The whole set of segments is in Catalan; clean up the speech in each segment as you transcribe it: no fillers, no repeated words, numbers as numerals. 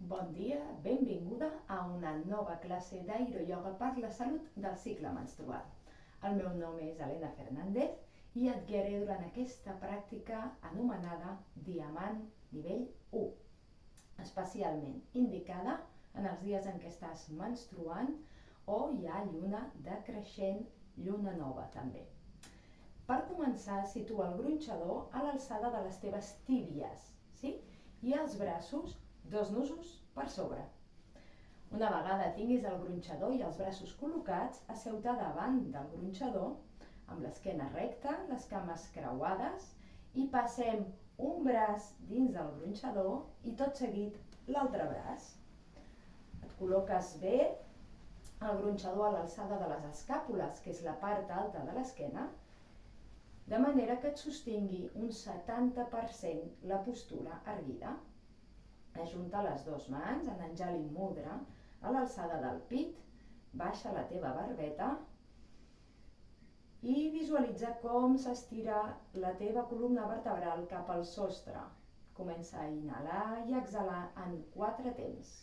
Bon dia, benvinguda a una nova classe d'aeroyoga per la salut del cicle menstrual. El meu nom és Elena Fernández i et guiaré durant aquesta pràctica anomenada Diamant nivell 1, especialment indicada en els dies en què estàs menstruant o hi ha lluna decreixent, lluna nova també. Per començar, situa el gronxador a l'alçada de les teves tíbies, sí? I els braços, 2 nusos per sobre. Una vegada tinguis el gronxador i els braços col·locats, asseu-te davant del gronxador amb l'esquena recta, les cames creuades i passem un braç dins del gronxador i tot seguit l'altre braç. Et col·loques bé el gronxador a l'alçada de les escàpules, que és la part alta de l'esquena, de manera que et sostingui un 70% la postura erguida. Ajunta les dues mans en Anjali Mudra a l'alçada del pit, baixa la teva barbeta i visualitza com s'estira la teva columna vertebral cap al sostre. Comença a inhalar i exhalar en 4 temps.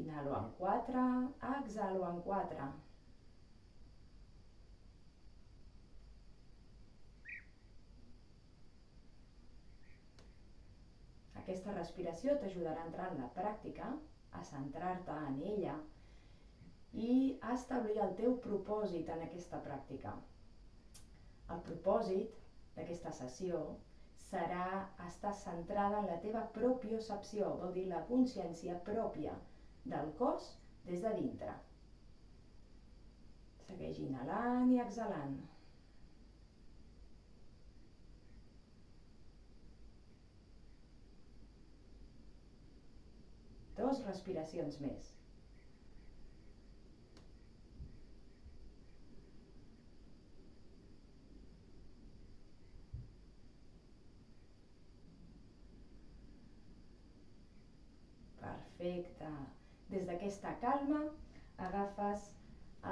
Inhalo en 4, exhalo en 4. Aquesta respiració t'ajudarà a entrar en la pràctica, a centrar-te en ella i a establir el teu propòsit en aquesta pràctica. El propòsit d'aquesta sessió serà estar centrada en la teva propiocepció, vol dir la consciència pròpia del cos des de dintre. Segueix inhalant i exhalant. Dos respiracions més. Perfecte. Des d'aquesta calma agafes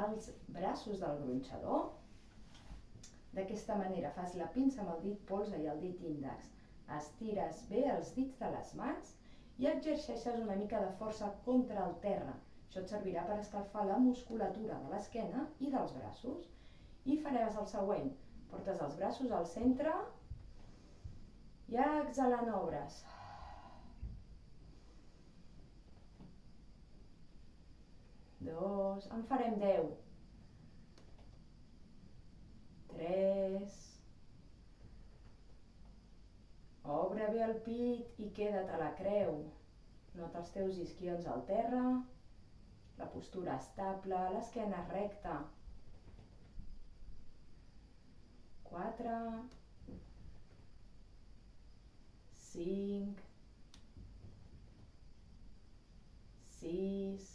els braços del gronxador. D'aquesta manera fas la pinça amb el dit polze i el dit índex. Estires bé els dits de les mans i exerceixes una mica de força contra el terra. Això et servirà per escalfar la musculatura de l'esquena i dels braços. I faràs el següent. Portes els braços al centre i exhalant obres. 2, en farem 10. 3. Obre bé el pit i queda't a la creu. Nota els teus isquions al terra, la postura estable, l'esquena recta. 4. 5. 6.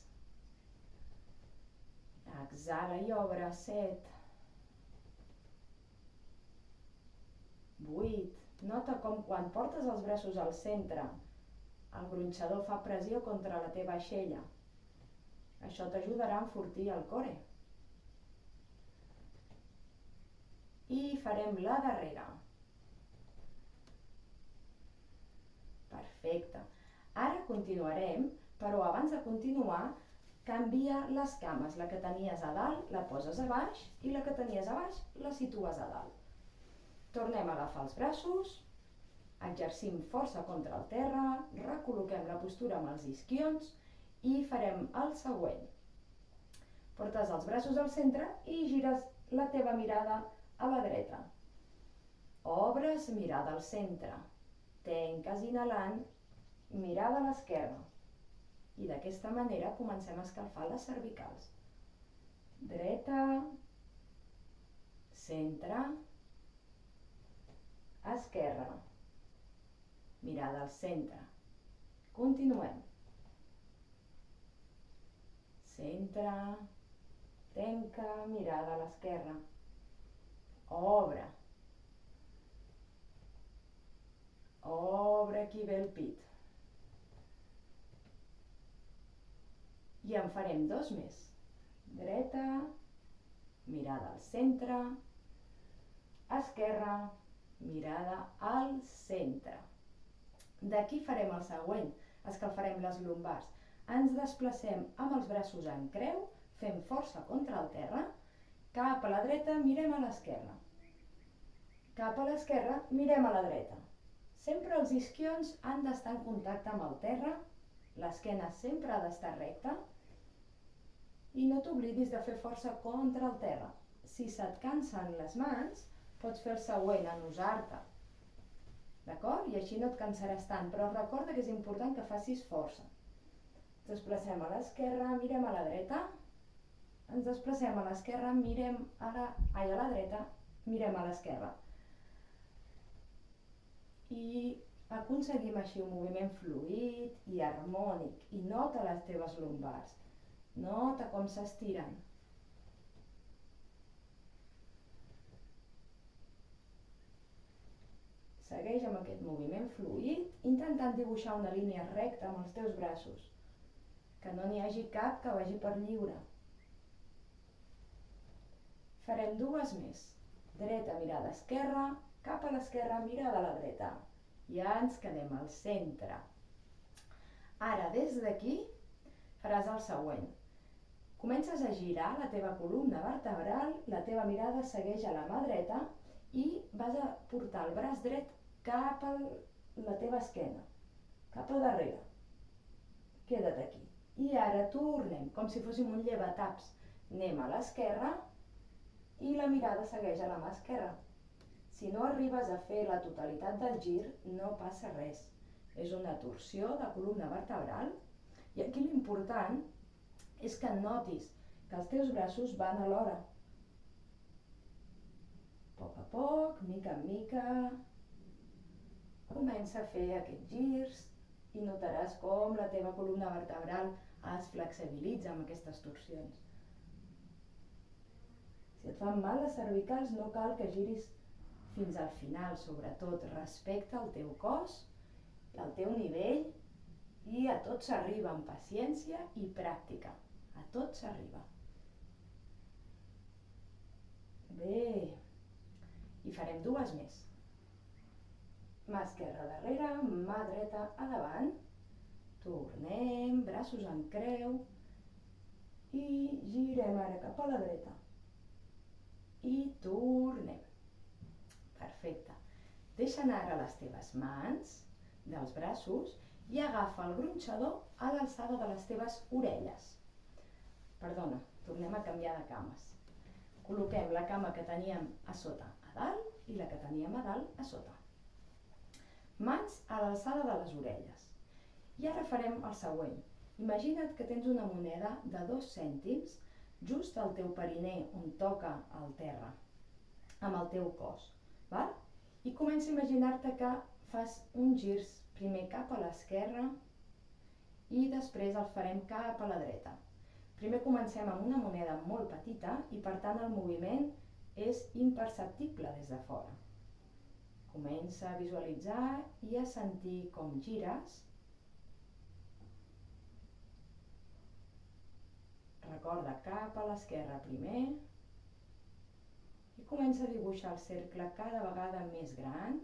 Exhala i obre. 7. 8. Nota com quan portes els braços al centre, el gronxador fa pressió contra la teva aixella. Això t'ajudarà a enfortir el core. I farem la darrera. Perfecte. Ara continuarem, però abans de continuar, canvia les cames. La que tenies a dalt la poses a baix i la que tenies a baix la situes a dalt. Tornem a agafar els braços, exercim força contra el terra, recol·loquem la postura amb els isquions i farem el següent. Portes els braços al centre i gires la teva mirada a la dreta. Obres mirada al centre. Tanques inhalant, mirada a l'esquerra. I d'aquesta manera comencem a escalfar les cervicals. Dreta, centre, esquerra, mirada al centre. Continuem. Centre, tanca, mirada a l'esquerra. Obre. Obre aquí bé el pit. I en farem 2 més. Dreta, mirada al centre, esquerra, mirada al centre. D'aquí farem el següent, escalfarem les lumbars. Ens desplacem amb els braços en creu, fem força contra el terra, cap a la dreta, mirem a l'esquerra. Cap a l'esquerra, mirem a la dreta. Sempre els isquions han d'estar en contacte amb el terra, l'esquena sempre ha d'estar recta i no t'oblidis de fer força contra el terra. Si se't cansen les mans, pots fer el següent, enusar-te. D'acord? I així no et cansaràs tant, però recorda que és important que facis força. Ens desplacem a l'esquerra, mirem a la dreta. Ens desplacem a l'esquerra, mirem a la dreta, mirem a l'esquerra. I aconseguim així un moviment fluid i harmònic. I nota les teves lumbars. Nota com s'estiren. Segueix amb aquest moviment fluid, intentant dibuixar una línia recta amb els teus braços. Que no n'hi hagi cap que vagi per lliure. Farem dues més. Dreta, mirada esquerra, cap a l'esquerra, mirada a la dreta. Ja ens quedem al centre. Ara, des d'aquí, faràs el següent. Comences a girar la teva columna vertebral, la teva mirada segueix a la mà dreta i vas a portar el braç dret cap a la teva esquena, cap a darrere. Queda't aquí. I ara tornem, com si fóssim un llevataps. Anem a l'esquerra i la mirada segueix a la mà esquerra. Si no arribes a fer la totalitat del gir, no passa res. És una torsió de columna vertebral i aquí l'important és que notis que els teus braços van alhora. A poc, mica en mica, comença a fer aquests girs i notaràs com la teva columna vertebral es flexibilitza amb aquestes torsions. Si et fan mal les cervicals, no cal que giris fins al final. Sobretot, respecta el teu cos, el teu nivell i a tot s'arriba amb paciència i pràctica. A tot s'arriba. Bé. I farem dues més. Mà esquerra darrere, mà dreta a davant. Tornem, braços en creu i girem ara cap a la dreta. I tornem. Perfecte. Deixa anar ara les teves mans dels braços i agafa el gronxador a l'alçada de les teves orelles. Perdona, tornem a canviar de cames. Col·loquem la cama que teníem a sota a dalt i la que teníem a dalt a sota. Mans a l'alçada de les orelles. I ara farem el següent. Imagina't que tens una moneda de 2 cèntims just al teu periner on toca el terra, amb el teu cos. Val? I comença a imaginar-te que fas uns girs primer cap a l'esquerra i després el farem cap a la dreta. Primer comencem amb una moneda molt petita i per tant el moviment és imperceptible des de fora. Comença a visualitzar i a sentir com gires. Recorda cap a l'esquerra primer i comença a dibuixar el cercle cada vegada més gran.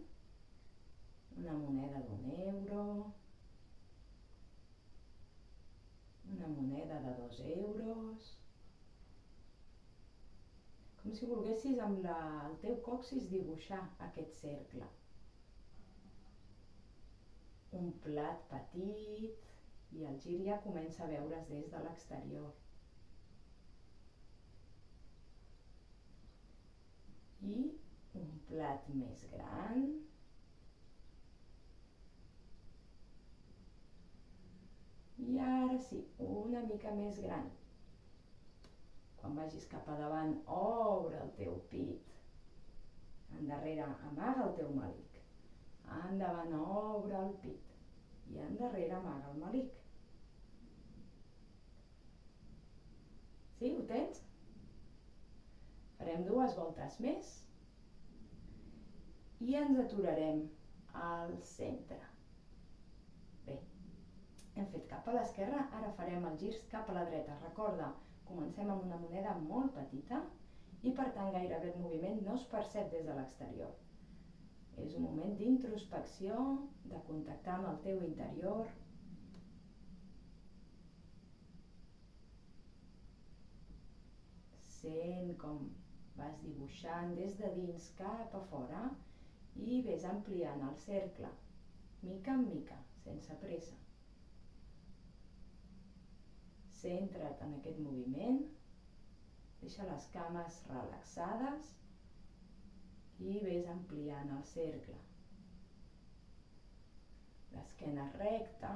Una moneda d'1 euro, una moneda de 2 euros, com si volguessis amb el teu coxis dibuixar aquest cercle. Un plat petit i el gir ja comença a veure's des de l'exterior. I un plat més gran. I ara sí, una mica més gran. Quan vagis cap a davant, obre el teu pit. Endarrere, amaga el teu melic. Endavant, obre el pit. I endarrere, amaga el melic. Sí, ho tens? Farem 2 voltes més. I ens aturarem al centre. Bé. Hem fet cap a l'esquerra, ara farem els girs cap a la dreta. Recorda, comencem amb una moneda molt petita i per tant gairebé el moviment no es percep des de l'exterior. És un moment d'introspecció, de contactar amb el teu interior. Sent com vas dibuixant des de dins cap a fora i ves ampliant el cercle, mica en mica, sense pressa. Centra't en aquest moviment, deixa les cames relaxades i ves ampliant el cercle. L'esquena recta,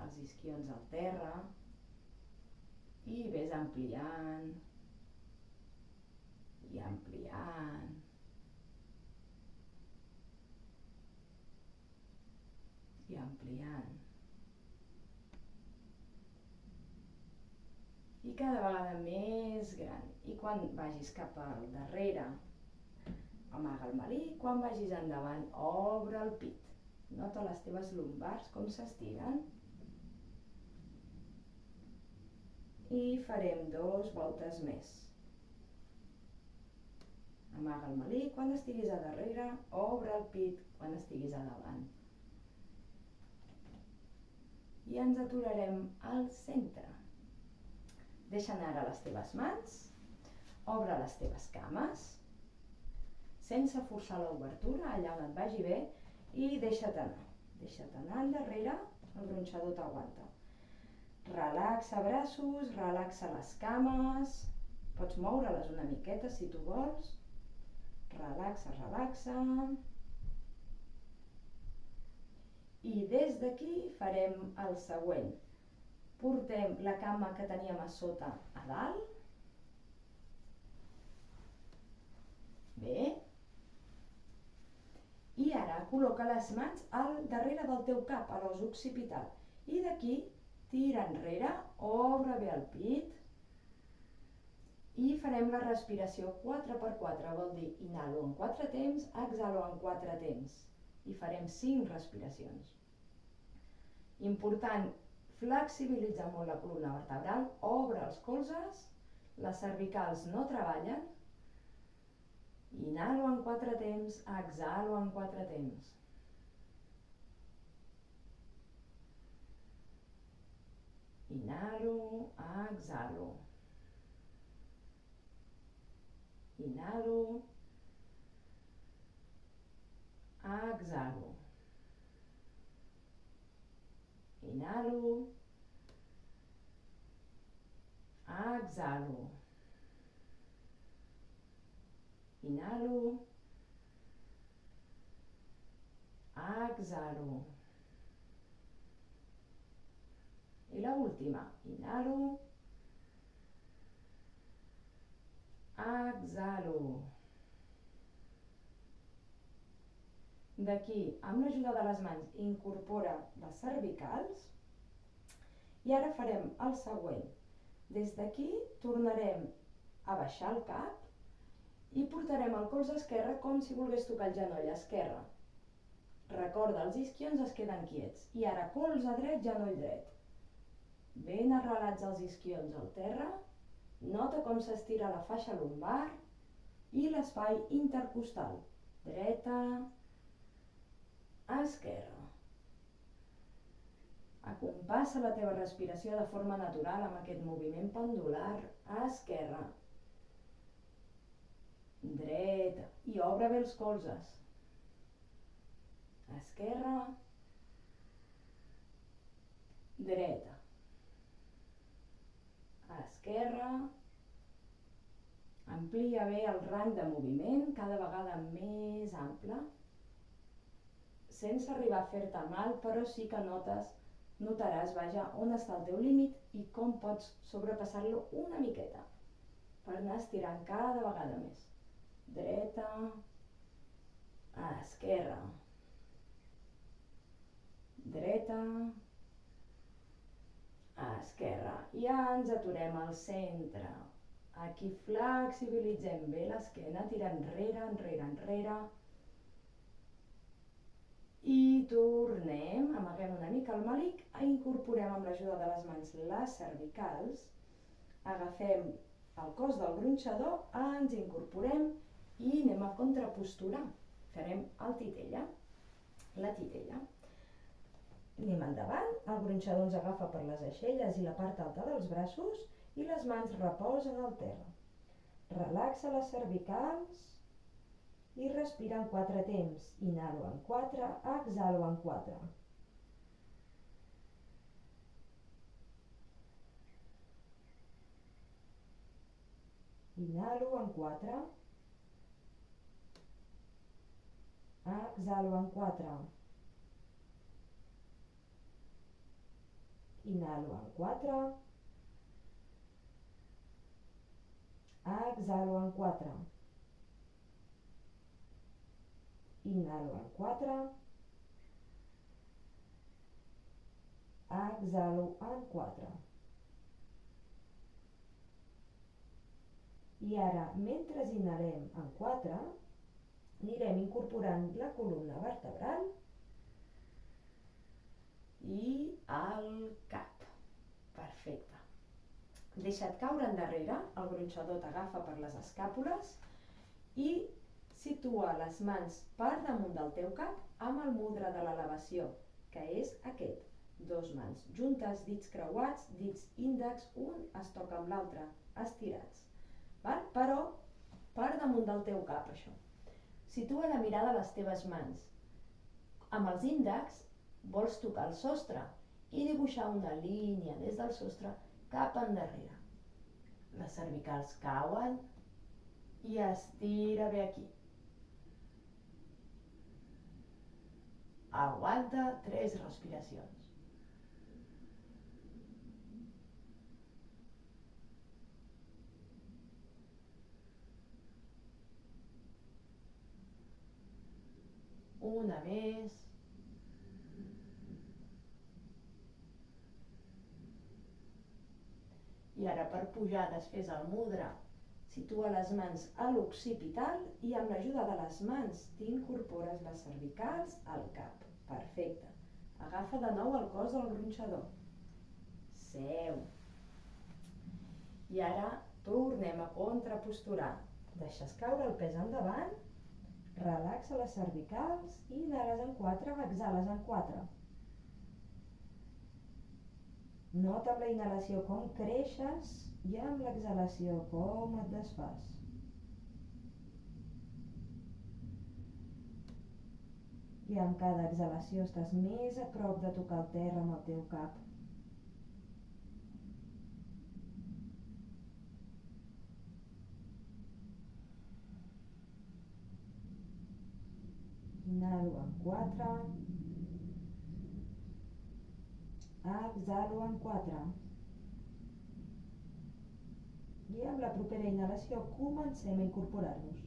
els isquions al terra i ves ampliant i ampliant. I ampliant. I cada vegada més gran. I quan vagis cap al darrere, amaga el melic. Quan vagis endavant, obre el pit. Nota les teves lumbars com s'estiren. I farem 2 voltes més. Amaga el melic quan estiguis a darrere, obre el pit quan estiguis a davant. I ens aturarem al centre. Deixa anar les teves mans, obre les teves cames, sense forçar l'obertura, allà on et vagi bé, i deixa't anar. Deixa't anar endarrere, el gronxador t'aguanta. Relaxa braços, relaxa les cames, pots moure-les una miqueta si tu vols. Relaxa, relaxa. I des d'aquí farem el següent. Portem la cama que teníem a sota a dalt. Bé. I ara col·loca les mans al darrere del teu cap, a l'os occipital. I d'aquí tira enrere, obre bé el pit. I farem la respiració 4x4, vol dir inhalo en 4 temps, exhalo en 4 temps. I farem 5 respiracions. Important, flexibilitza molt la columna vertebral, obre els colzes, les cervicals no treballen. Inhalo en 4 temps, exhalo en 4 temps. Inhalo, exhalo. Inhalo, exhalo. Inhalo, exhalo. Inhalo, exhalo. I la última, inhalo, exhalo. D'aquí, amb l'ajuda de les mans, incorpora les cervicals. I ara farem el següent. Des d'aquí tornarem a baixar el cap i portarem el colze esquerre com si volgués tocar el genoll esquerre. Recorda, els isquions es queden quiets. I ara colze dret, genoll dret. Ben arrelats els isquions al terra. Nota com s'estira la faixa lumbar i l'espai intercostal. Dreta, esquerra. Acompassa la teva respiració de forma natural amb aquest moviment pendular. Esquerra. Dreta. I obre bé els colzes. Esquerra. Dreta. Esquerra. Amplia bé el rang de moviment, cada vegada més ample, sense arribar a fer-te mal, però sí que notaràs, vaja, on està el teu límit i com pots sobrepassar-lo una miqueta per anar estirant cada vegada més. Dreta, esquerra, dreta, esquerra. I ens aturem al centre. Aquí flexibilitzem bé l'esquena, tira enrere, enrere, enrere. I tornem, amaguem una mica el melic, incorporem amb l'ajuda de les mans les cervicals, agafem el cos del gronxador, ens incorporem i anem a contraposturar. Farem el titella, la titella. Anem endavant, el gronxador ens agafa per les aixelles i la part alta dels braços i les mans reposen al terra. Relaxa les cervicals i respira en 4 temps. Inhalo en 4, exhalo en 4. Inhalo en 4, exhalo en 4. Inhalo en 4, exhalo en 4. Inhalo en 4, exhalo en 4. I ara, mentre inhalem en 4, anirem incorporant la columna vertebral i el cap. Perfecte. Deixa't caure endarrere, el gronxador t'agafa per les escàpules i situa les mans per damunt del teu cap amb el mudra de l'elevació, que és aquest. 2 mans juntes, dits creuats, dits índex, un es toca amb l'altre, estirats. Val? Però per damunt del teu cap, això. Situa la mirada a les teves mans. Amb els índexs vols tocar el sostre i dibuixar una línia des del sostre cap endarrere. Les cervicals cauen i estira bé aquí. Aguanta 3 respiracions. Una més. I ara per pujar desfés el mudra, situa les mans a l'occipital i amb l'ajuda de les mans t'incorpores les cervicals al cap. Perfecte. Agafa de nou el cos del gronxador. Seu. I ara tornem a contraposturar. Deixes caure el pes endavant, relaxa les cervicals i inhales en 4, exhales en 4. Nota amb la inhalació com creixes i amb l'exhalació com et desfas. I amb cada exhalació estàs més a prop de tocar el terra amb el teu cap. Inhalo en 4, exhalo en 4. I amb la propera inhalació comencem a incorporar-nos.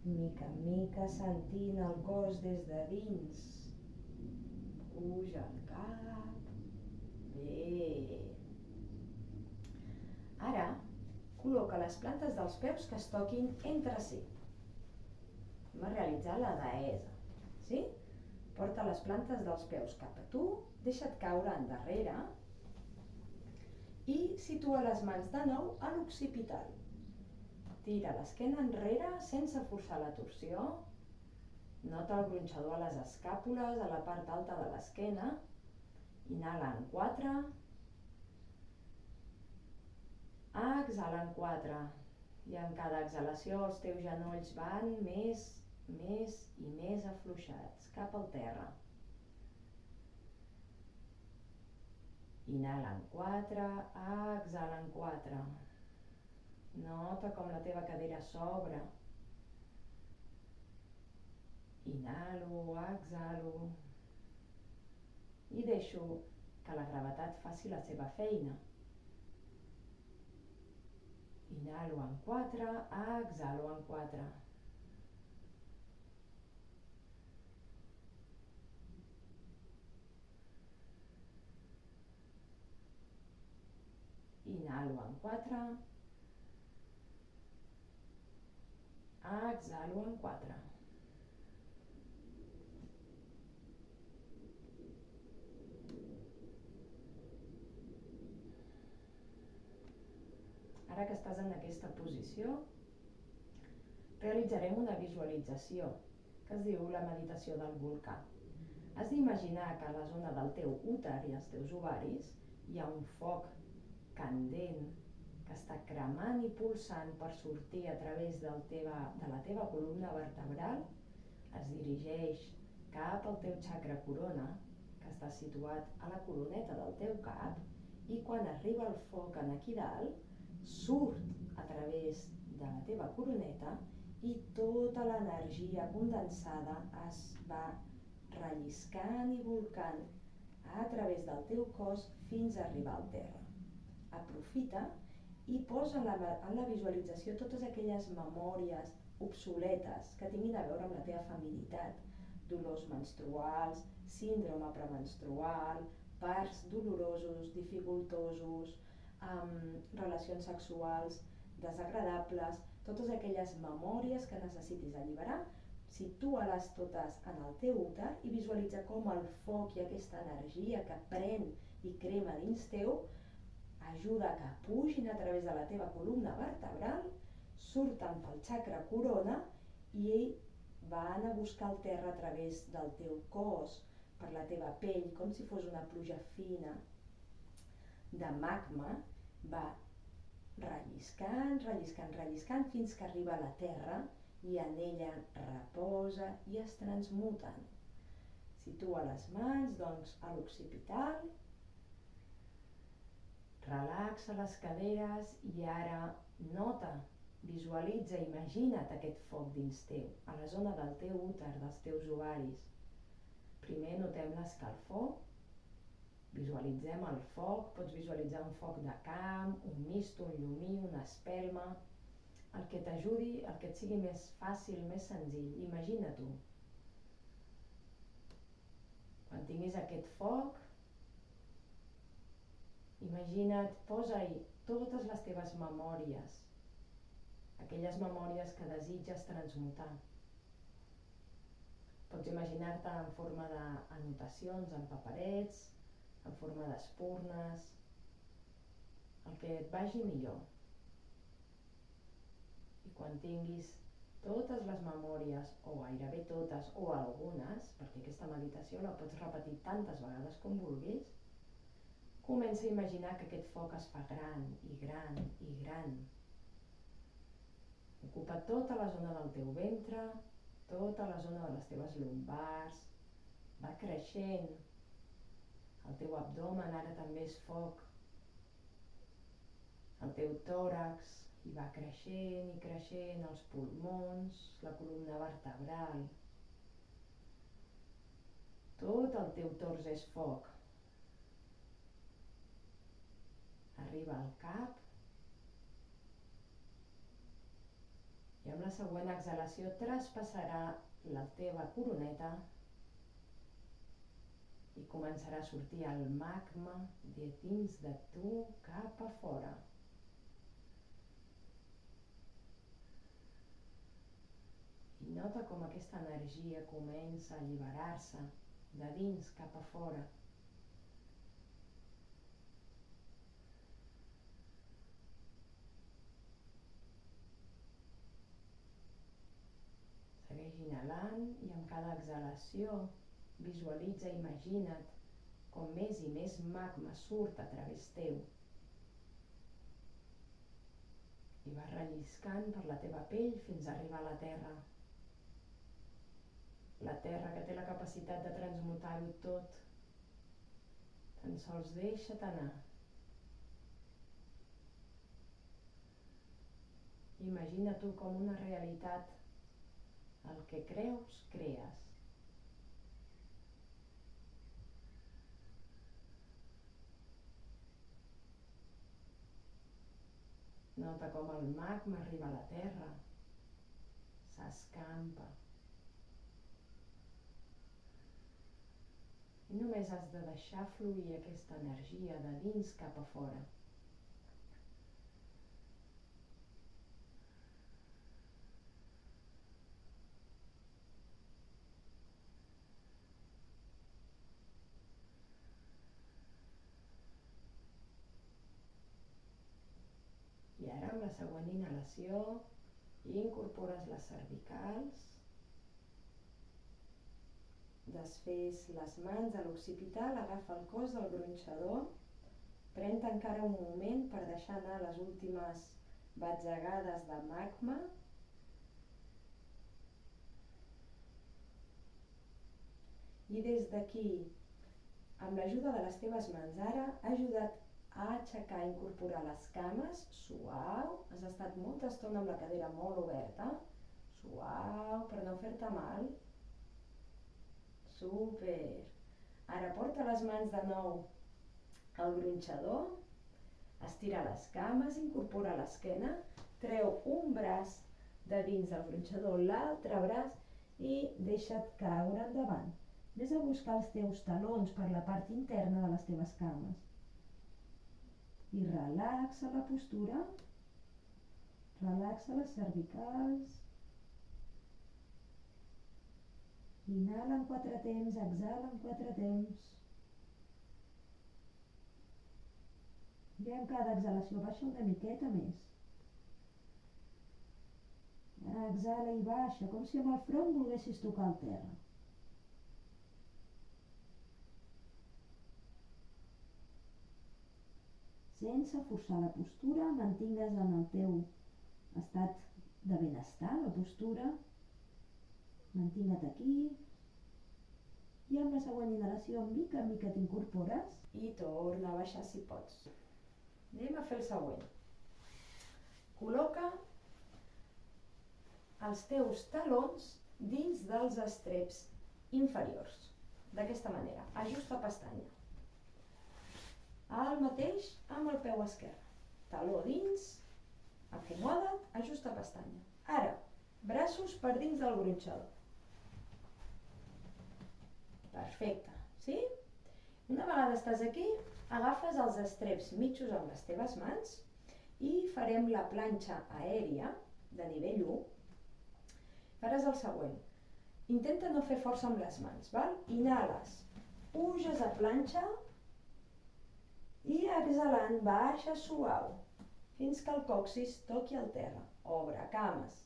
Mica en mica sentint el cos des de dins. Puja el cap. Bé. Ara col·loca les plantes dels peus que es toquin entre si. Hem a realitzar la deessa. Sí? Porta les plantes dels peus cap a tu, deixa't caure endarrere i situa les mans de nou a l'occipital. Tira l'esquena enrere sense forçar la torsió. Nota el gronxador a les escàpules, a la part alta de l'esquena. Inhala en 4. Exhala en 4. I en cada exhalació els teus genolls van més i més afluixats cap al terra. Inhala en 4, exhala en 4. Nota com la teva cadera s'obre. Inhalo, exhalo. I deixo que la gravetat faci la seva feina. Inhalo en 4, exhalo en 4. Inhalo en 4, exhalo en 4. Ara que estàs en aquesta posició, realitzarem una visualització que es diu la meditació del volcà. Has d'imaginar que a la zona del teu úter i els teus ovaris hi ha un foc candent que està cremant i pulsant per sortir a través de la teva columna vertebral, es dirigeix cap al teu chakra corona, que està situat a la coroneta del teu cap, i quan arriba el foc aquí dalt, surt a través de la teva coroneta i tota l'energia condensada es va relliscant i volcant a través del teu cos fins a arribar al terra. Aprofita i posa en la visualització totes aquelles memòries obsoletes que tinguin a veure amb la teva feminitat, dolors menstruals, síndrome premenstrual, parts dolorosos, dificultosos, relacions sexuals desagradables, totes aquelles memòries que necessitis alliberar, situa-les totes en el teu úter i visualitza com el foc i aquesta energia que pren i crema dins teu ajuda que pugin a través de la teva columna vertebral, surten pel chakra corona i van a buscar el terra a través del teu cos, per la teva pell, com si fos una pluja fina de magma, va relliscant, relliscant, relliscant fins que arriba a la terra i en ella reposa i es transmuten. Situa les mans, doncs, a l'occipital, relaxa les caderes i ara nota, visualitza, imagina't aquest foc dins teu, a la zona del teu úter, dels teus ovaris. Primer notem l'escalfor, visualitzem el foc, pots visualitzar un foc de camp, un misto, un llumí, una espelma, el que t'ajudi, el que et sigui més fàcil, més senzill, imagina-t'ho. Quan tinguis aquest foc, imagina't, posa-hi totes les teves memòries, aquelles memòries que desitges transmutar. Pots imaginar-te en forma d'anotacions en paperets, en forma d'espurnes, el que et vagi millor. I quan tinguis totes les memòries, o gairebé totes, o algunes, perquè aquesta meditació la pots repetir tantes vegades com vulguis, comença a imaginar que aquest foc es fa gran i gran i gran. Ocupa tota la zona del teu ventre, tota la zona de les teves lumbars, va creixent, el teu abdomen ara també és foc, el teu tòrax i va creixent i creixent, els pulmons, la columna vertebral, tot el teu tors és foc. Arriba al cap i amb la següent exhalació traspassarà la teva coroneta i començarà a sortir el magma de dins de tu cap a fora. I nota com aquesta energia comença a alliberar-se de dins cap a fora. Segueix inhalant i amb cada exhalació visualitza, imagina't com més i més magma surt a través teu i va relliscant per la teva pell fins a arribar a la terra. La terra que té la capacitat de transmutar-ho tot. Tan sols deixa't anar. Imagina tu com una realitat. El que creus, crees. Nota com el magma arriba a la terra, s'escampa. I només has de deixar fluir aquesta energia de dins cap a fora. I ara amb la següent inhalació incorpores les cervicals, desfés les mans a l'occipital, agafa el cos del gronxador, pren-te encara un moment per deixar anar les últimes batzegades de magma. I des d'aquí, amb l'ajuda de les teves mans ara, ajuda't a aixecar i incorporar les cames, suau, has estat molta estona amb la cadera molt oberta, suau, per no fer-te mal. Super! Ara porta les mans de nou al gronxador, estira les cames, incorpora l'esquena, treu un braç de dins del gronxador, l'altre braç i deixa't caure endavant. Ves a buscar els teus talons per la part interna de les teves cames. I relaxa la postura, relaxa les cervicals. Inhala en 4 temps, exhala en 4 temps. I amb cada exhalació baixa una miqueta més. Exhala i baixa, com si amb el front volguessis tocar el terra. Sense forçar la postura, mantingues en el teu estat de benestar, la postura. Mantinga't aquí. I amb la següent inhalació, mica en mica t'incorpores i torna a baixar si pots. Anem a fer el següent. Col·loca els teus talons dins dels estreps inferiors. D'aquesta manera, ajusta pestanya. El mateix amb el peu esquerre. Taló dins, acomoda't, ajusta pestanya. Ara, braços per dins del gronxador. Perfecte, sí? Una vegada estàs aquí, agafes els estreps mitjos amb les teves mans i farem la planxa aèria de nivell 1. Faràs el següent. Intenta no fer força amb les mans, val? Inhales, puges a planxa i exhalant, baixa suau, fins que el còccix toqui el terra. Obre cames.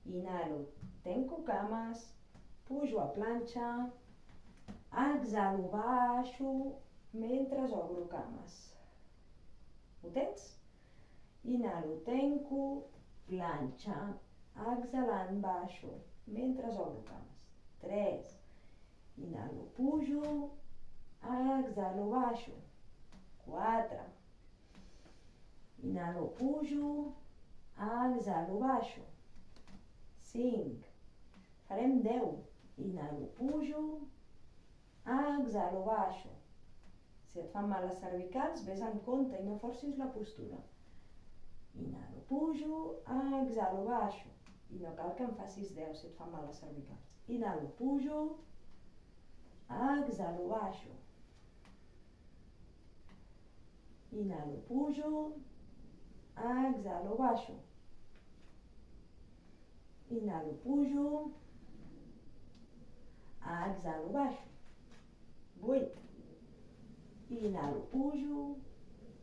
Inhalo, tanco cames, pujo a planxa, exhalo, baixo, mentre obro cames. Ho tens? Inhalo, tanco, planxa, exhalant, baixo, mentre obro cames. 3. Inhalo, pujo, exhalo, baixo. 4. Inhalo, pujo, exhalo, baixo. 5. Farem 10. Inhalo, pujo, exhalo, baixo. Si et fan mal les cervicals, ves en compte i no forcis la postura. Inhalo, pujo, exhalo, baixo. I no cal que en facis 10 si et fan mal les cervicals. Inhalo, pujo, exhalo, baixo. Inhalo, pujo, exhalo, baixo. Inhalo, pujo, exhalo, baixo. 8. Inhalo, pujo,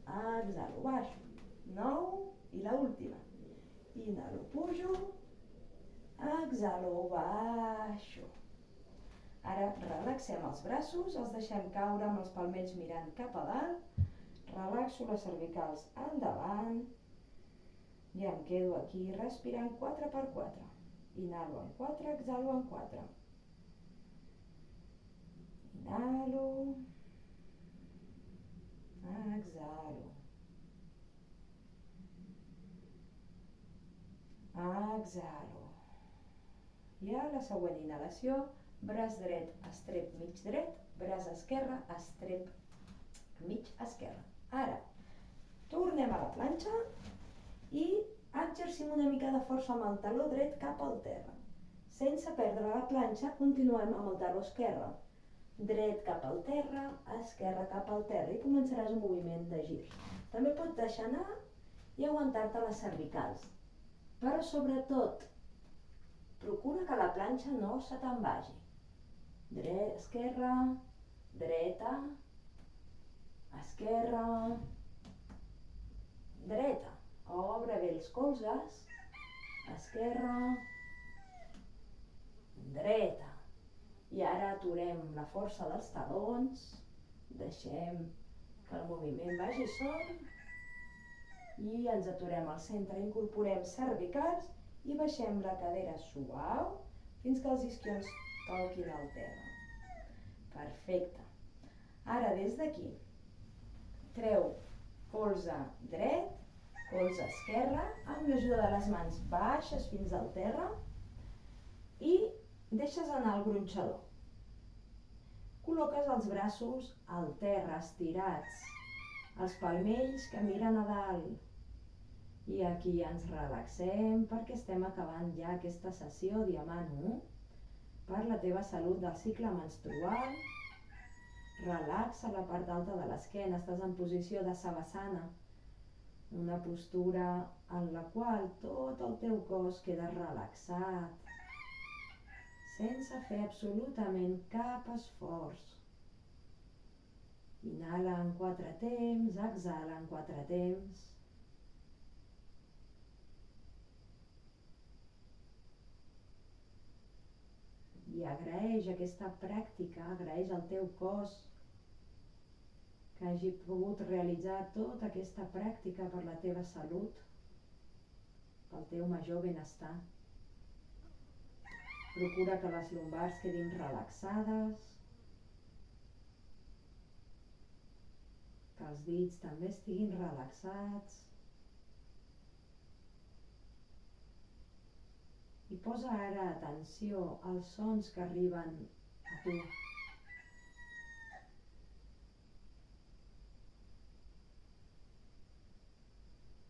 exhalo, baixo. 9. I l'última. Inhalo, pujo, exhalo, baixo. Ara relaxem els braços, els deixem caure amb els palmells mirant cap a dalt. Relaxo les cervicals endavant i em quedo aquí respirant 4x4. Inhalo en 4, exhalo en 4. Inhalo, exhalo. Exhalo. I a la següent inhalació, braç dret, estrep mig dret, braç esquerre, estrep mig esquerre. Ara, tornem a la planxa i exercim una mica de força amb el taló dret cap al terra. Sense perdre la planxa, continuem amb el taló esquerre. Dret cap al terra, esquerre cap al terra i començaràs un moviment de gir. També pots deixar anar i aguantar-te les cervicals. Però sobretot, procura que la planxa no se te'n vagi. Esquerra, dreta, esquerra, dreta. aquests colzes, esquerra, dreta. I ara aturem la força dels talons, deixem que el moviment vagi sol i ens aturem al centre, incorporem cervicals i baixem la cadera suau fins que els isquions toquin el terra. Perfecte. Ara des d'aquí, treu colze dret, colze esquerre, amb l'ajuda de les mans baixes fins al terra i deixes anar el gronxador. Col·loques els braços al terra, estirats, els palmells que miren a dalt. I aquí ens relaxem perquè estem acabant ja aquesta sessió Diamant 1 per la teva salut del cicle menstrual. Relaxa la part alta de l'esquena, estàs en posició de savasana, una postura en la qual tot el teu cos queda relaxat, sense fer absolutament cap esforç. Inhala en 4 temps, exhala en 4 temps. I agraeix aquesta pràctica, agraeix al teu cos que hagi pogut realitzar tota aquesta pràctica per la teva salut, pel teu major benestar. Procura que les lumbars quedin relaxades, que els dits també estiguin relaxats. I posa ara atenció als sons que arriben a tu.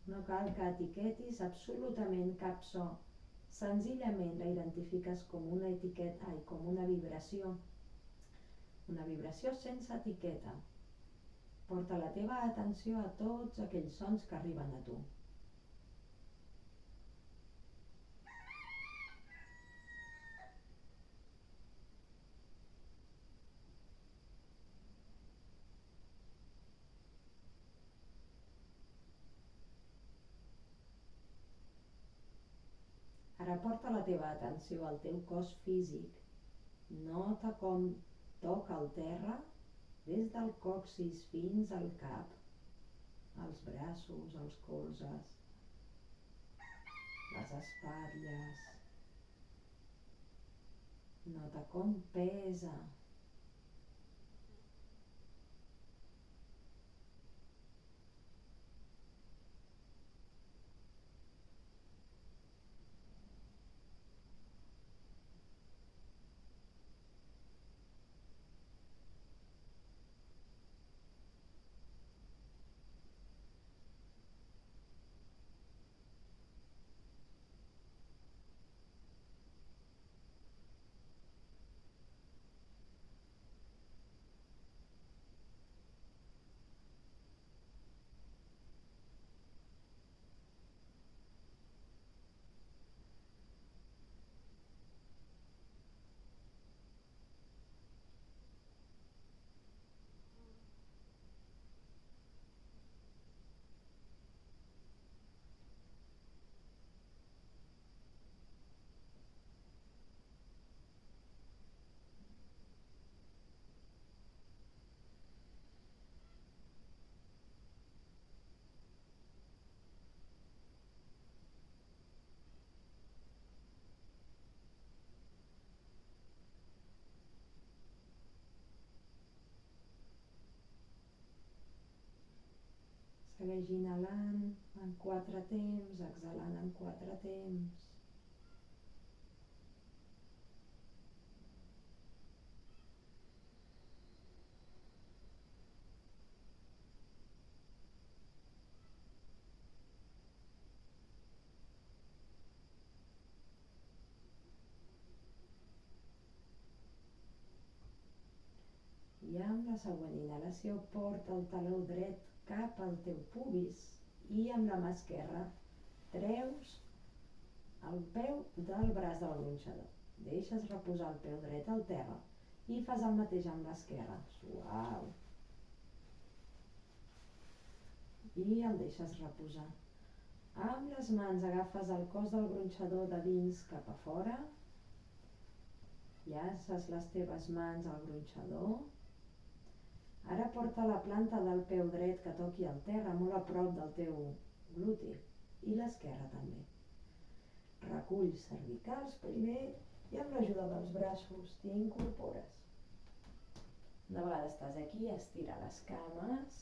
No cal que etiquetis absolutament cap so. Senzillament la identifiques com una etiqueta, com una vibració. Una vibració sense etiqueta. Porta la teva atenció a tots aquells sons que arriben a tu. Ara porta la teva atenció al teu cos físic. Nota com toca el terra des del còccix fins al cap, els braços, els colzes, les espatlles. Nota com pesa. Segueix inhalant en 4 temps, exhalant en 4 temps. I amb la següent inhalació porta el taló dret cap al teu pubis i amb la mà esquerra treus el peu del braç del gronxador. Deixes reposar el peu dret al terra i fas el mateix amb l'esquerra, suau. I el deixes reposar. Amb les mans agafes el cos del gronxador de dins cap a fora. Llaces les teves mans al gronxador. Ara porta la planta del peu dret que toqui el terra, molt a prop del teu gluti, i l'esquerra també. Recull cervicals primer i amb l'ajuda dels braços t'incorpores. Una vegada estàs aquí, estira les cames,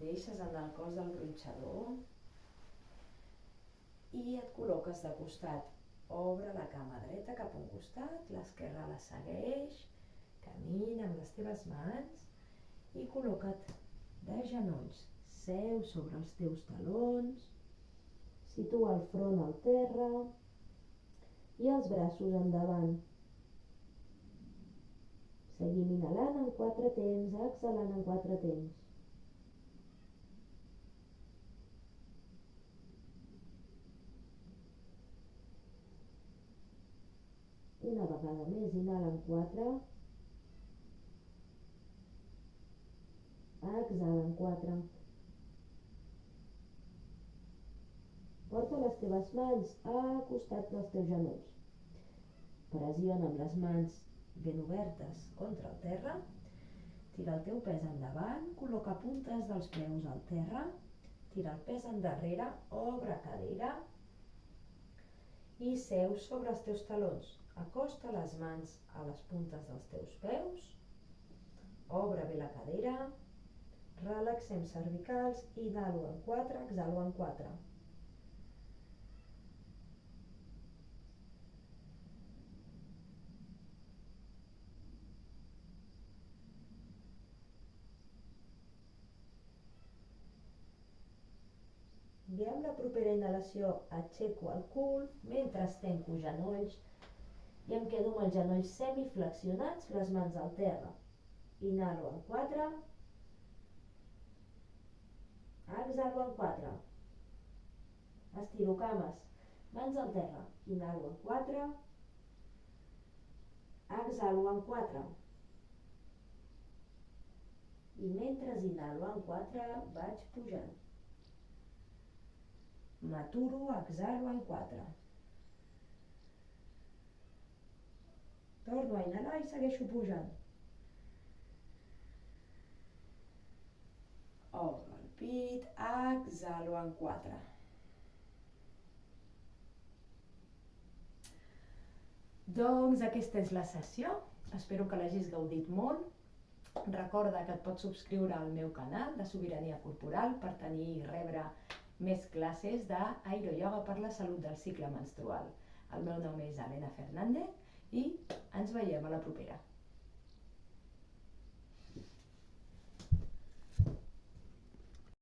deixes anar el cos del gronxador i et col·loques de costat. Obre la cama dreta cap a un costat, l'esquerra la segueix, camina amb les teves mans i col·loca't de genolls. Seu sobre els teus talons, situa el front al terra i els braços endavant. Seguim inhalant en 4 temps, exhalant en 4 temps. Una vegada més, inhala en 4, exhala en 4. Porta les teves mans al costat dels teus genolls. Pressiona amb les mans ben obertes contra el terra. Tira el teu pes endavant, col·loca puntes dels peus al terra, tira el pes endarrere, obre cadera i seu sobre els teus talons. Acosta les mans a les puntes dels teus peus, obre bé la cadera, relaxem cervicals, inhalo en 4, exhalo en 4. I amb la propera inhalació aixeco el cul mentre estenco genolls i em quedo amb els genolls semiflexionats, les mans al terra. Inhalo en 4, exhalo en 4. Estiro cames, mans al terra. Inhalo en 4, exhalo en 4. I mentre inhalo en 4 vaig pujant. M'aturo, exhalo en 4. Torno a inhalar i segueixo pujant. Obro el pit, exhalo en 4. Doncs aquesta és la sessió. Espero que l'hagis gaudit molt. Recorda que et pots subscriure al meu canal de Sobirania Corporal per tenir i rebre més classes d'aeroyoga per la salut del cicle menstrual. El meu nom és Elena Fernández i ens veiem a la propera.